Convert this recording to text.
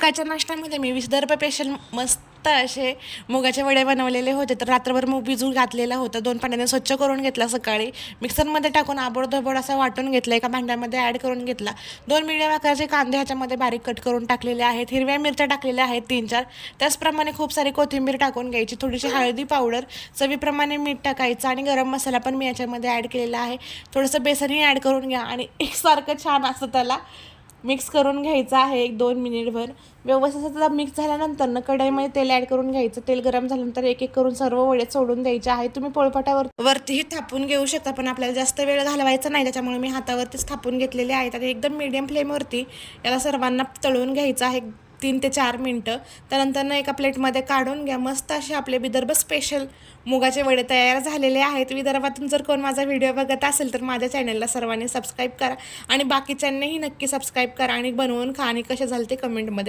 सकाळच्या नाश्त्यामध्ये मी विदर्भ स्पेशल मस्त असे मुगाचे वडे बनवलेले होते. तर रात्रभर मूग भिजू घातलेला होता, 2 पाण्याने स्वच्छ करून घेतला, सकाळी मिक्सरमध्ये टाकून आबोडधोबड असा वाटून घेतला, एका भांड्यामध्ये ॲड करून घेतला. 2 मिडियम आकाराचे कांदे ह्याच्यामध्ये बारीक कट करून टाकलेले आहेत, हिरव्या मिरच्या टाकलेल्या आहेत 3-4, त्याचप्रमाणे खूप सारी कोथिंबीर टाकून घ्यायची, थोडीशी हळदी पावडर, चवीप्रमाणे मीठ टाकायचं आणि गरम मसाला पण मी याच्यामध्ये ॲड केलेला आहे. थोडंसं बेसनही ॲड करून घ्या आणि एकसारखं छान असं त्याला मिक्स करून घ्यायचं आहे 1-2 मिनिटभर. व्यवस्थित त्याला मिक्स झाल्यानंतर कढईमध्ये तेल ॲड करून घ्यायचं. तेल गरम झाल्यानंतर एक एक करून सर्व वडे सोडून द्यायचे आहे. तुम्ही पोळपाटावर वरतीही थापून घेऊ शकता, पण आपल्याला जास्त वेळ घालवायचा नाही, त्याच्यामुळे मी हातावरतीच थापून घेतलेले आहेत. आणि एकदम मीडियम फ्लेमवरती याला सर्वांना तळून घ्यायचं आहे 3 ते 4 मिनटं. त्यानंतर एका प्लेटमध्ये काढून घ्या. मस्त असे आपले विदर्भ स्पेशल मुगाचे वडे तयार झालेले आहेत. विदर्भातून जर कोण माझा व्हिडिओ बघत असेल तर माझ्या चॅनलला सर्वांनी सबस्क्राईब करा आणि बाकीच्यांनीही नक्की सबस्क्राईब करा आणि बनवून खा आणि कसे झाले ते कमेंटमध्ये